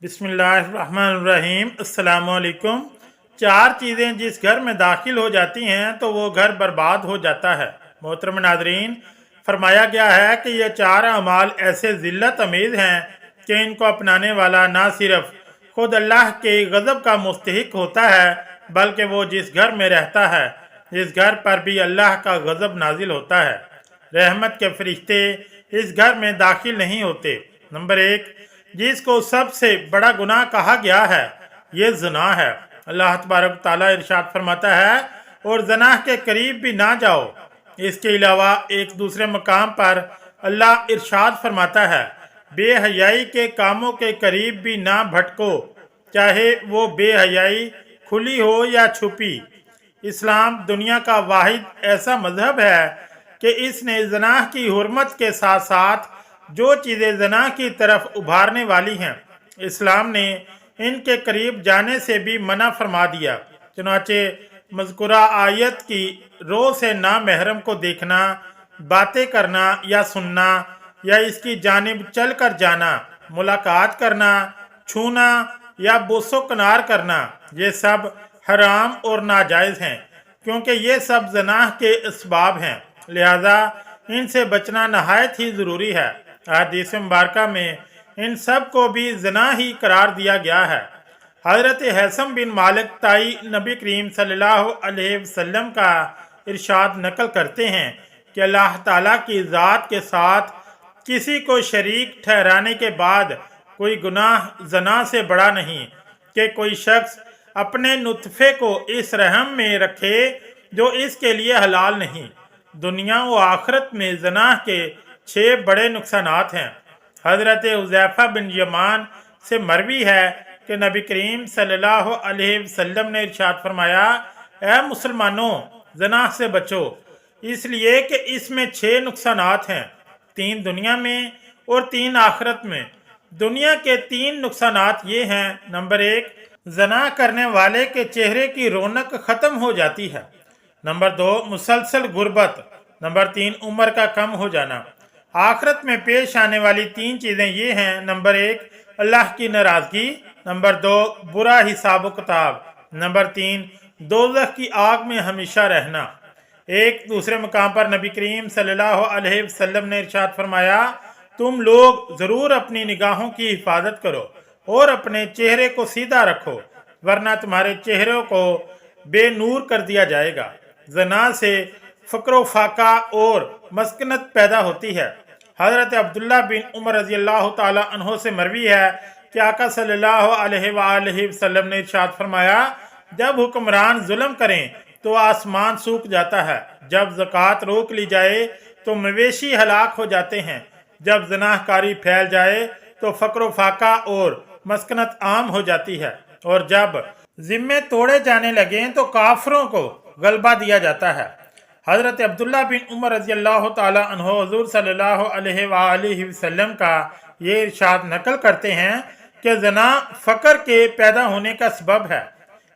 बिस्मिल्लाहिर्रहमानिर्रहीम। अस्सलामुअलैकुम। चार चीज़ें जिस घर में दाखिल हो जाती हैं तो वो घर बर्बाद हो जाता है। मोहतरम नाज़रीन, फरमाया गया है कि ये चार अमाल ऐसे ज़िल्लत अमीज़ हैं कि इनको अपनाने वाला ना सिर्फ खुद अल्लाह के गज़ब का मुस्तहिक होता है बल्कि वो जिस घर में रहता है इस घर पर भी अल्लाह का गज़ब नाजिल होता है। रहमत के फरिश्ते इस घर में दाखिल नहीं होते। नंबर एक, जिसको सबसे बड़ा गुनाह कहा गया है ये ज़िना है। अल्लाह तबारक ताला इरशाद फरमाता है और ज़नाह के करीब भी ना जाओ। इसके अलावा एक दूसरे मकाम पर अल्लाह इरशाद फरमाता है बेहयाई के कामों के करीब भी ना भटको, चाहे वो बेहयाई खुली हो या छुपी। इस्लाम दुनिया का वाहिद ऐसा मजहब है कि इसने ज़नाह की हुर्मत के साथ साथ जो चीज़ें ज़नाह की तरफ उभारने वाली हैं इस्लाम ने इनके करीब जाने से भी मना फरमा दिया। चुनाचे मज़कुरा आयत की रो से ना महरम को देखना, बातें करना या सुनना या इसकी जानिब चल कर जाना, मुलाकात करना, छूना या बोसो कनार करना, ये सब हराम और नाजायज़ हैं क्योंकि ये सब ज़नाह के इसबाब हैं। लिहाजा इनसे बचना नहायत ही ज़रूरी है। हदीस मुबारका में इन सब को भी ज़ना ही करार दिया गया है। हज़रत हैसम बिन मालिक ताई नबी करीम सल्लल्लाहु अलैहि वसल्लम का इरशाद नकल करते हैं कि अल्लाह ताला की ज़ात के साथ किसी को शरीक ठहराने के बाद कोई गुनाह ज़ना से बड़ा नहीं कि कोई शख्स अपने नुतफ़े को इस रहम में रखे जो इसके लिए हलाल नहीं। दुनिया व आखिरत में ज़ना के 6 बड़े नुकसानात हैं। हज़रत हुज़ैफ़ा बिन यमान से मरवी है कि नबी करीम सल्लल्लाहु अलैहि वसल्लम ने इरशाद फरमाया, ऐ मुसलमानों, ज़ना से बचो, इसलिए कि इसमें 6 नुकसानात हैं, 3 दुनिया में और 3 आखिरत में। दुनिया के 3 नुकसानात ये हैं। नंबर 1, ज़ना करने वाले के चेहरे की रौनक ख़त्म हो जाती है। नंबर 2, मुसलसल गुर्बत। नंबर 3, उम्र का कम हो जाना। आखिरत में पेश आने वाली 3 चीज़ें ये हैं। नंबर 1, अल्लाह की नाराज़गी। नंबर 2, बुरा हिसाब किताब। नंबर 3, दोज़ख की आग में हमेशा रहना। एक दूसरे मकाम पर नबी करीम सल्लल्लाहु अलैहि वसल्लम ने इरशाद फरमाया, तुम लोग ज़रूर अपनी निगाहों की हिफाजत करो और अपने चेहरे को सीधा रखो वरना तुम्हारे चेहरों को बेनूर कर दिया जाएगा। ज़ना से फ़क्र फाका और मस्कनत पैदा होती है। हज़रत अब्दुल्ला बिन उमर रज़ी अल्लाह ताला अन्हो से मरवी है कि आका सल्लल्लाहु अलैहि वसल्लम ने इरशाद फरमाया, जब हुक्मरान जुल्म करें तो आसमान सूख जाता है, जब ज़कात रोक ली जाए तो मवेशी हलाक हो जाते हैं, जब ज़नाहकारी फैल जाए तो फ़क्र फाका और मस्कनत आम हो जाती है, और जब ज़िम्मे तोड़े जाने लगें तो काफरों को गलबा दिया जाता है। हज़रत अब्दुल्ला बिन उमर रज़ी अल्लाह ताला अन्हो हुज़ूर सल्लल्लाहु अलैहि वसल्लम का ये इरशाद नकल करते हैं कि ज़ना फ़क्र के पैदा होने का सबब है।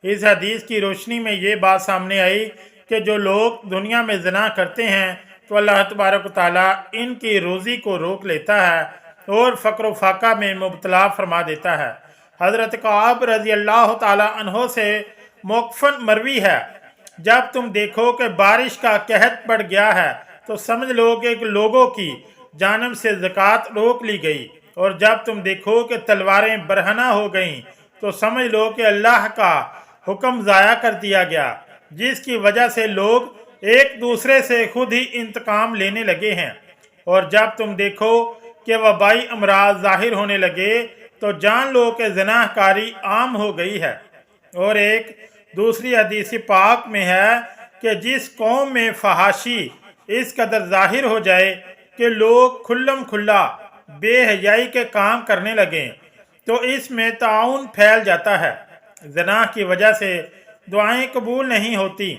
इस हदीस की रोशनी में ये बात सामने आई कि जो लोग दुनिया में ज़ना करते हैं तो अल्लाह तबारक ताला इनकी रोज़ी को रोक लेता है और फ़क्र फाका में मुब्तला फरमा देता है। हज़रत काब रज़ी अल्लाह ताला अन्हो से मौक़फ़न मरवी है, जब तुम देखो कि बारिश का कहत पड़ गया है तो समझ लो कि लोगों की जानब से ज़कात रोक ली गई, और जब तुम देखो कि तलवारें बरहना हो गईं तो समझ लो कि अल्लाह का हुक्म ज़ाया कर दिया गया, जिसकी वजह से लोग एक दूसरे से खुद ही इंतकाम लेने लगे हैं। और जब तुम देखो कि वबाई अमराज ज़ाहिर होने लगे तो जान लो कि ज़नाहकारी आम हो गई है। और एक दूसरी हदीस पाक में है कि जिस कौम में फहाशी इस कदर ज़ाहिर हो जाए कि लोग खुल्लम खुल्ला बेहयाई के काम करने लगें तो इसमें ताउन फैल जाता है। ज़ना की वजह से दुआएं कबूल नहीं होती।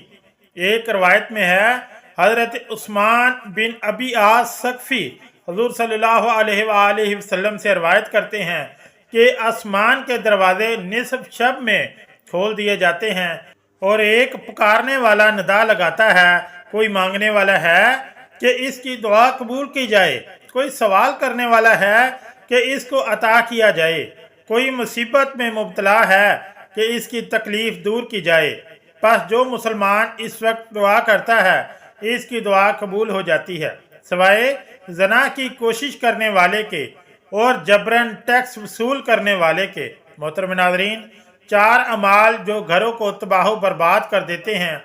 एक रवायत में है, हज़रत उस्मान बिन अबी आस सकफ़ी हुज़ूर सल्लल्लाहु अलैहि वसल्लम से रवायत करते हैं कि आसमान के दरवाजे निसफ शब में खोल दिए जाते हैं और एक पुकारने वाला निदा लगाता है, कोई मांगने वाला है कि इसकी दुआ कबूल की जाए, कोई सवाल करने वाला है कि इसको अता किया जाए। कोई मुसीबत में मुब्तला है कि इसकी तकलीफ दूर की जाए। बस जो मुसलमान इस वक्त दुआ करता है इसकी दुआ कबूल हो जाती है, सिवाय जना की कोशिश करने वाले के और जबरन टैक्स वसूल करने वाले के। मोहतरम नाज़रीन, 4 अमाल जो घरों को तबाह बर्बाद कर देते हैं,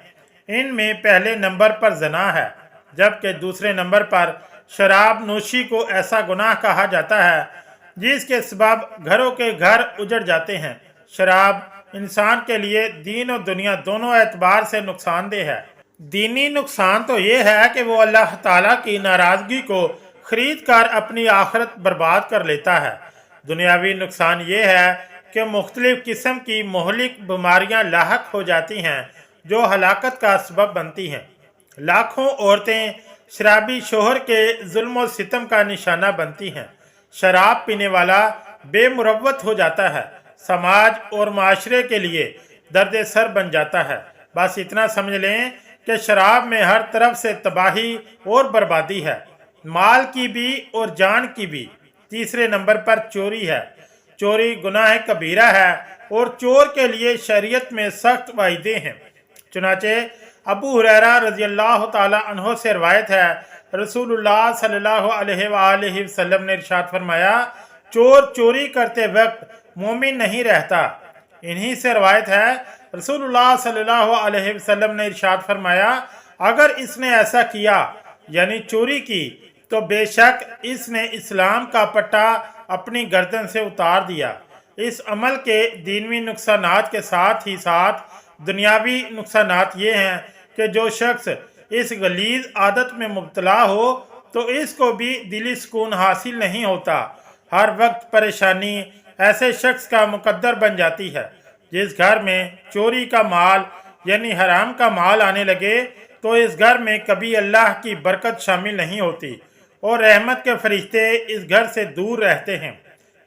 इनमें पहले नंबर पर जना है, जबकि दूसरे नंबर पर शराब नोशी को ऐसा गुनाह कहा जाता है जिसके सबब घरों के घर उजड़ जाते हैं। शराब इंसान के लिए दीन और दुनिया दोनों एतबार से नुकसानदेह है। दीनी नुकसान तो ये है कि वो अल्लाह ताला की नाराज़गी को खरीद कर अपनी आखिरत बर्बाद कर लेता है। दुनियावी नुकसान ये है कि मुख्तलिफ किस्म की मोहलिक बीमारियां लाहक हो जाती हैं जो हलाकत का सबब बनती हैं। लाखों औरतें शराबी शोहर के जुल्म और सितम का निशाना बनती हैं। शराब पीने वाला बेमुरव्वत हो जाता है, समाज और माशरे के लिए दर्द सर बन जाता है। बस इतना समझ लें कि शराब में हर तरफ से तबाही और बर्बादी है, माल की भी और जान की भी। तीसरे नंबर पर चोरी है। चोरी गुनाह कबीरा है और चोर के लिए शरीयत में सख्त वाइदे हैं। चुनाचे अबू हुरैरा रज़ी अल्लाह ताला अन्हो से रवायत है, रसूलुल्लाह सल्लल्लाहु अलैहि वसल्लम ने इरशाद फरमाया, चोर चोरी करते वक्त मोमिन नहीं रहता। इन्हीं से रवायत है, रसूलुल्लाह सल्लल्लाहु अलैहि वसल्लम ने इरशाद फरमाया, अगर इसने ऐसा किया यानी चोरी की तो बेशक इसने इस्लाम का पट्टा अपनी गर्दन से उतार दिया। इस अमल के दीनवी नुकसानात के साथ ही साथ दुनियावी नुकसानात ये हैं कि जो शख्स इस गलीज आदत में मुब्तला हो तो इसको भी दिली सुकून हासिल नहीं होता। हर वक्त परेशानी ऐसे शख्स का मुकद्दर बन जाती है। जिस घर में चोरी का माल यानी हराम का माल आने लगे तो इस घर में कभी अल्लाह की बरकत शामिल नहीं होती और रहमत के फरिश्ते इस घर से दूर रहते हैं।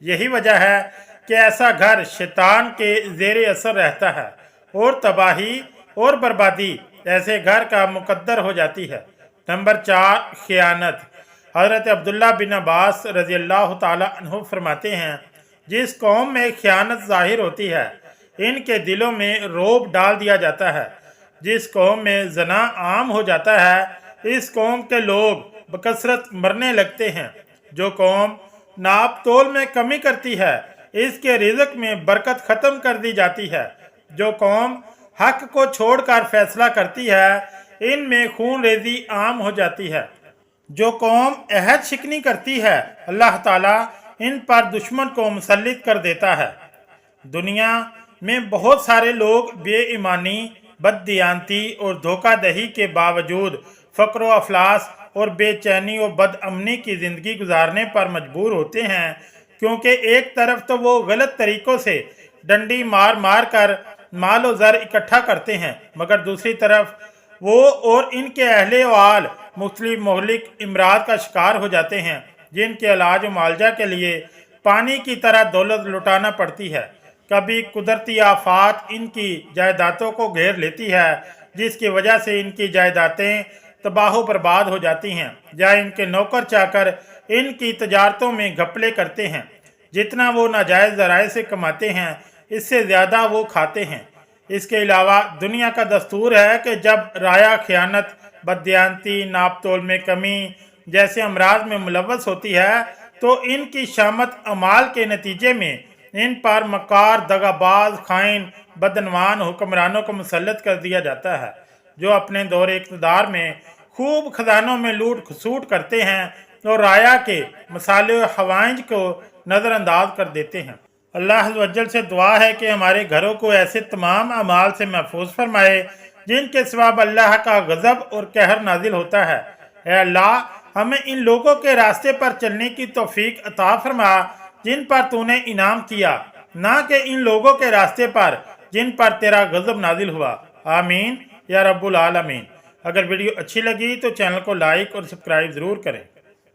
यही वजह है कि ऐसा घर शैतान के ज़ेरे असर रहता है और तबाही और बर्बादी ऐसे घर का मुकद्दर हो जाती है। नंबर 4, खयानत। हज़रत अब्दुल्ला बिन अब्बास रज़ी अल्लाह ताला अन्हु फरमाते हैं, जिस कौम में खयानत ज़ाहिर होती है इनके दिलों में रोब डाल दिया जाता है। जिस कौम में जना आम हो जाता है इस कौम के लोग बकसरत मरने लगते हैं। जो कौम नाप तोल में कमी करती है इसके रिज़्क में बरकत ख़त्म कर दी जाती है। जो कौम हक को छोड़कर फैसला करती है इनमें खून रेजी आम हो जाती है। जो कौम अहद शिकनी करती है अल्लाह ताला इन पर दुश्मन को मुसल्लित कर देता है। दुनिया में बहुत सारे लोग बेईमानी, बददियानती और धोखादही के बावजूद फ़क्र व अफलास और बेचैनी और बदअमनी की ज़िंदगी गुजारने पर मजबूर होते हैं, क्योंकि एक तरफ तो वो गलत तरीक़ों से डंडी मार मार कर माल और ज़र इकट्ठा करते हैं, मगर दूसरी तरफ वो और इनके अहले वाल मुख्तलिफ मोहलिक इमराज का शिकार हो जाते हैं, जिनके इलाज और मालजा के लिए पानी की तरह दौलत लुटाना पड़ती है। कभी कुदरती आफात इनकी जायदादों को घेर लेती है, जिसकी वजह से इनकी जायदादें तबाह बर्बाद हो जाती हैं, या इनके नौकर चाकर इनकी तजारतों में घपले करते हैं। जितना वो नाजायज़ ज़राए से कमाते हैं इससे ज़्यादा वो खाते हैं। इसके अलावा दुनिया का दस्तूर है कि जब राया खयानत, बददियानती, नाप तोल में कमी जैसे अमराज में मुलव्वस होती है तो इनकी शामत अमाल के नतीजे में इन पर मकार, दगाबाज, खाइन, बदनवान हुक्मरानों को मुसल्लत कर दिया जाता है, जो अपने दौर इक़्तिदार में खूब खजानों में लूट खसूट करते हैं और राया के मसाले हवाइज को नज़रअंदाज कर देते हैं। अल्लाह अज़्ज़ व जल से दुआ है कि हमारे घरों को ऐसे तमाम अमाल से महफूज फरमाए जिनके सवाब अल्लाह का गज़ब और कहर नाजिल होता है। ऐ अल्लाह, हमें इन लोगों के रास्ते पर चलने की तौफीक अता फरमा जिन पर तूने इनाम किया, ना कि इन लोगों के रास्ते पर जिन पर तेरा गज़ब नाजिल हुआ। आमीन या रब्बुल आलमीन। अगर वीडियो अच्छी लगी तो चैनल को लाइक और सब्सक्राइब ज़रूर करें।